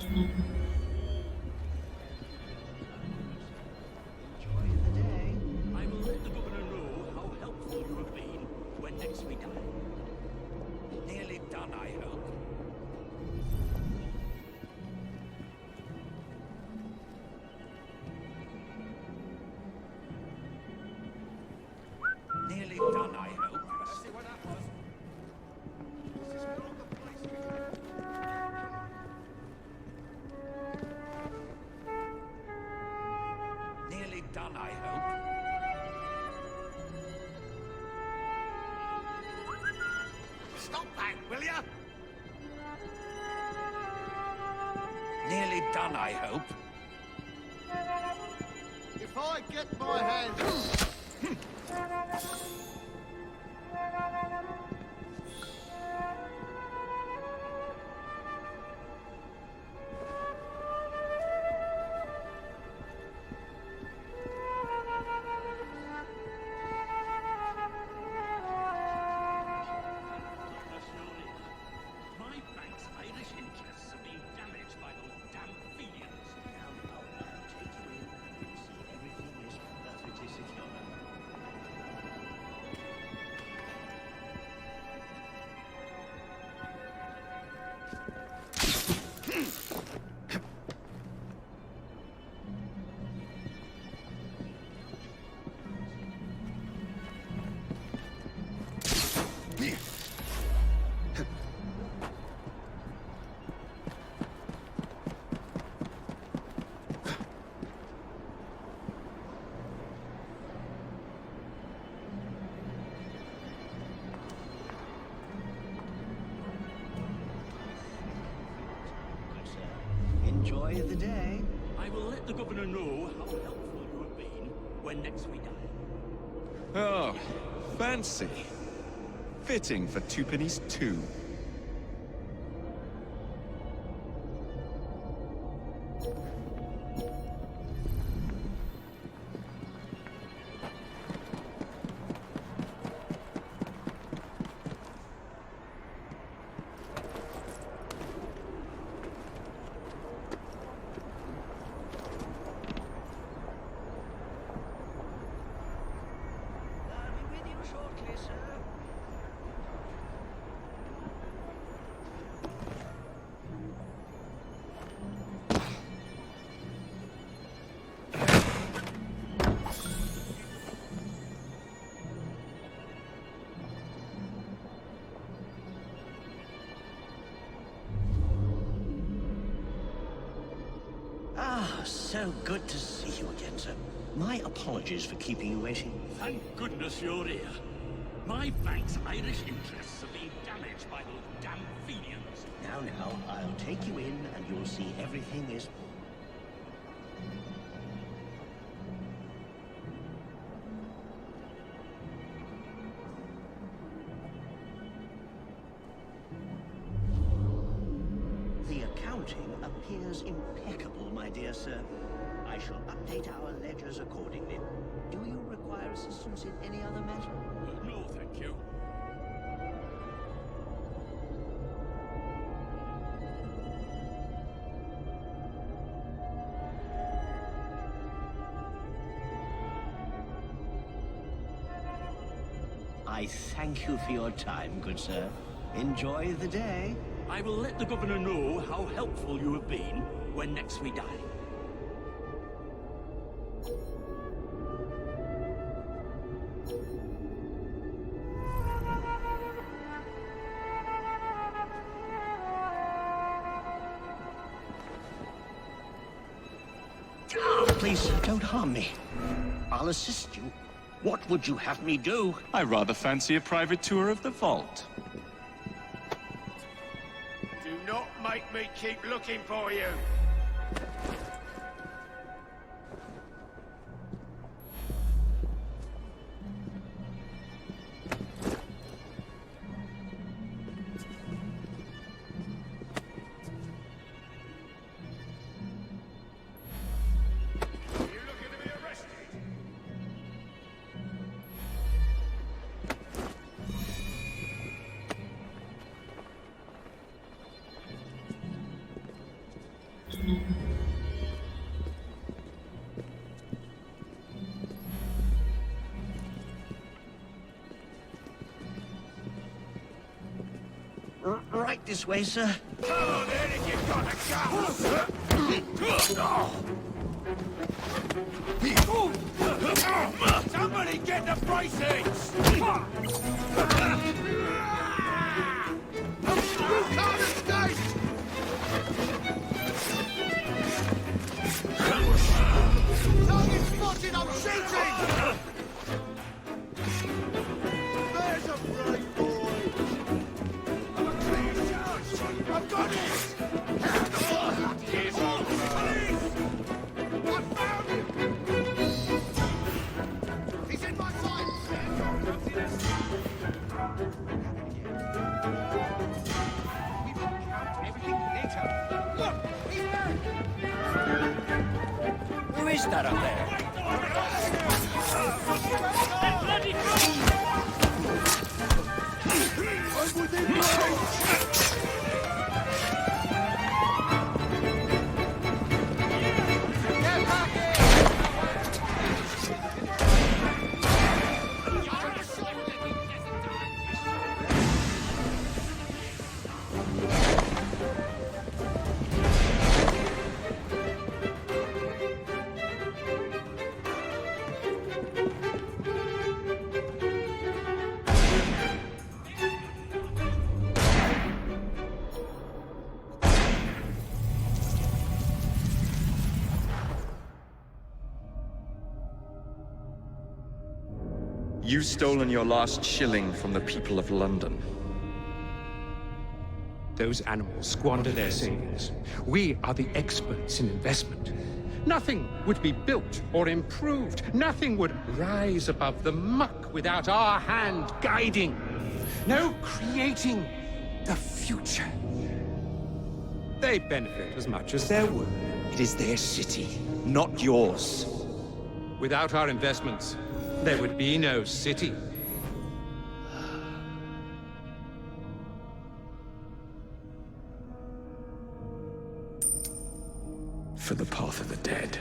Enjoy the day. I will let the governor know how helpful you have been when next we dine. Nearly done, I hope. Nearly done, I hope. Let's see what that was. This is not the place to be. Nearly done, I hope. Stop that, will ya? Nearly done, I hope. If I get my hands... My bank's Irish interests are being damaged by those damn Fenians. Now, I'll take you in and you'll see everything is perfectly secure. Good sir. Enjoy the day. I will let the governor know how helpful you have been when next we dine. Oh, fancy. Fitting for Twopenny's too. I'll be with you shortly, sir. Ah, so good to see you again, sir. My apologies for keeping you waiting. Thank goodness you're here. My bank's Irish interests are being damaged by those damn Fenians. Now, I'll take you in and you'll see everything is... The accounting appears impeccable, my dear sir. I shall update our ledgers accordingly. Do you require assistance in any other matter? No, thank you. I thank you for your time, good sir. Enjoy the day. I will let the governor know how helpful you have been when next we dine. Please, sir, don't harm me. I'll assist you. What would you have me do? I rather fancy a private tour of the vault. Do not make me keep looking for you. Are you looking to be arrested? This way, sir. Come on then if you've got a gun! Somebody get the braces! You can't escape! Target spotted, I'm shooting! There's a brave boy! I'm a clear charge! I've got it! Here's our police! I found him! He's in my sights! We will count everything later. Look! He's back! Who is that up there? I'm within range! Get back here! You've stolen your last shilling from the people of London. Those animals squander their savings. We are the experts in investment. Nothing would be built or improved. Nothing would rise above the muck without our hand guiding. No creating the future. They benefit as much as their work. It is their city, not yours. Without our investments, there would be no city. For the path of the dead.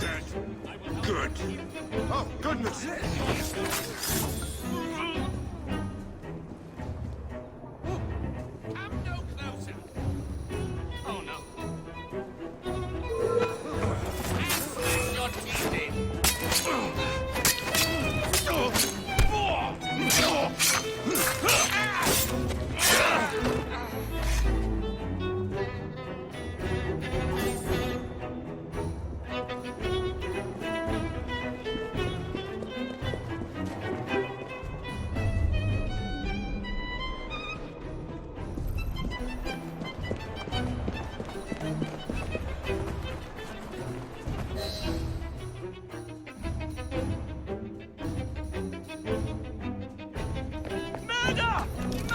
dead. Good. Oh, goodness. Come no closer. Oh no. Smash your teeth in.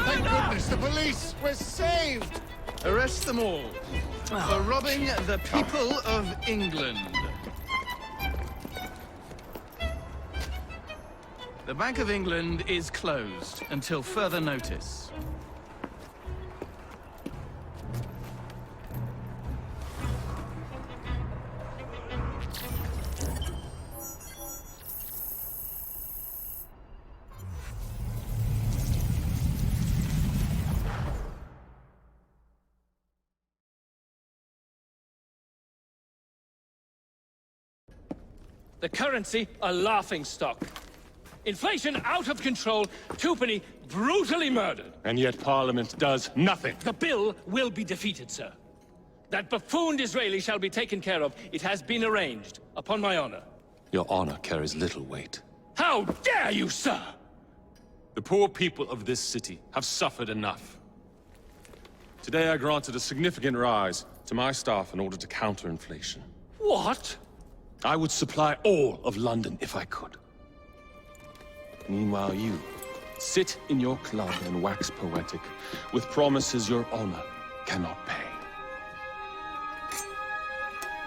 Thank goodness, the police! We're saved! Arrest them all for robbing the people of England. The Bank of England is closed until further notice. The currency, a laughingstock. Inflation out of control, Twopenny brutally murdered. And yet Parliament does nothing. The bill will be defeated, sir. That buffoon Disraeli shall be taken care of. It has been arranged, upon my honor. Your honor carries little weight. How dare you, sir! The poor people of this city have suffered enough. Today I granted a significant rise to my staff in order to counter inflation. What? I would supply all of London if I could. Meanwhile, you sit in your club and wax poetic with promises your honor cannot pay.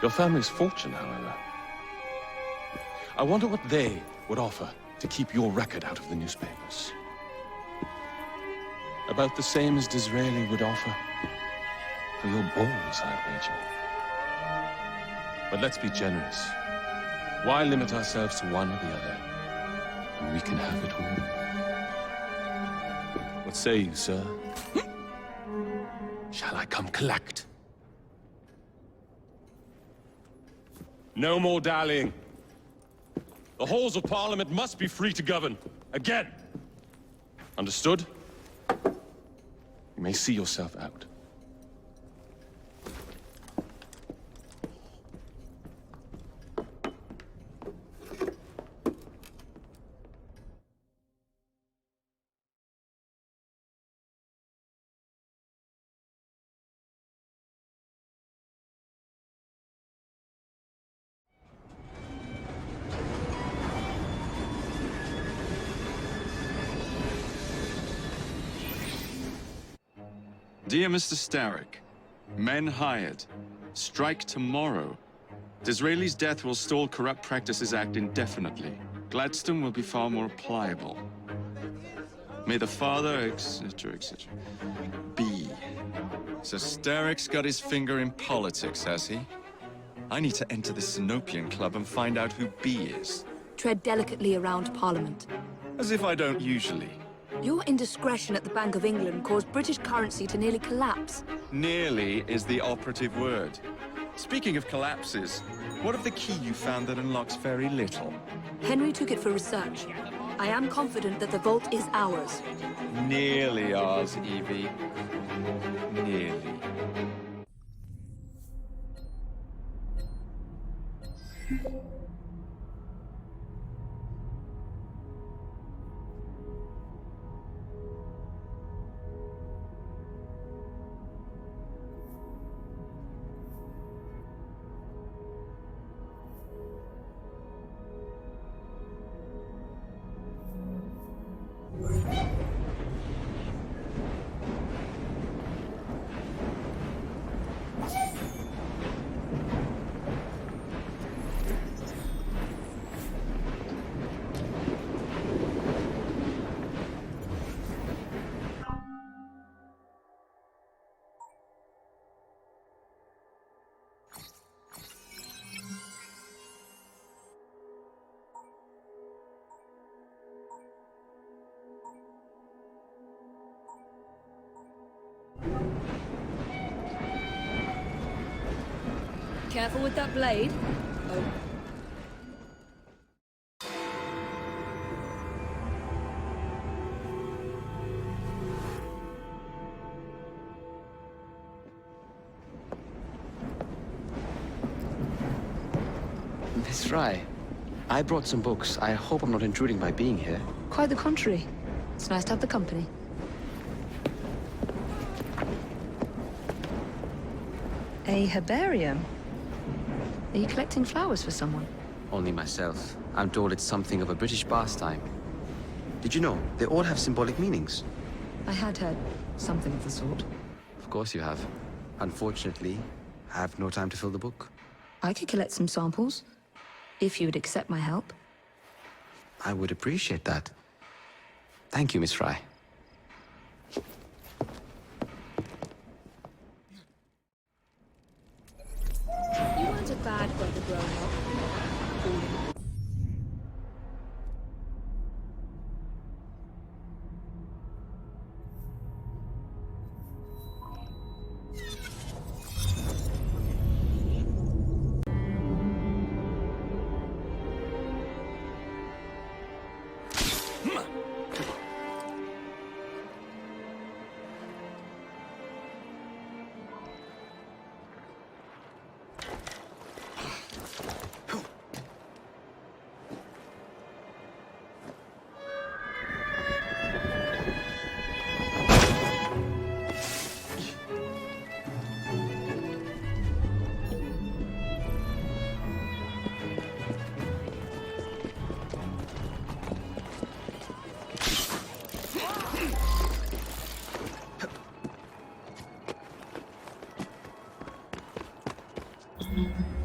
Your family's fortune, however. I wonder what they would offer to keep your record out of the newspapers. About the same as Disraeli would offer for your balls, I wager. But let's be generous. Why limit ourselves to one or the other, when we can have it all? What say you, sir? Shall I come collect? No more dallying. The halls of Parliament must be free to govern. Again. Understood? You may see yourself out. Dear Mr. Starrick, men hired. Strike tomorrow. Disraeli's death will stall Corrupt Practices Act indefinitely. Gladstone will be far more pliable. May the father, etc., etc. B. So Starrick's got his finger in politics, has he? I need to enter the Sinopian Club and find out who B is. Tread delicately around Parliament. As if I don't usually. Your indiscretion at the Bank of England caused British currency to nearly collapse. Nearly is the operative word. Speaking of collapses, what of the key you found that unlocks very little? Henry took it for research. I am confident that the vault is ours. Nearly ours, Evie. Nearly. Careful with that blade. Oh. Miss Rye, I brought some books. I hope I'm not intruding by being here. Quite the contrary. It's nice to have the company. A herbarium? Are you collecting flowers for someone? Only myself. I'm told it's something of a British pastime. Did you know they all have symbolic meanings? I had heard something of the sort. Of course you have. Unfortunately, I have no time to fill the book. I could collect some samples, if you would accept my help. I would appreciate that. Thank you, Miss Rye. You weren't a bad brother growing up. Mm-hmm.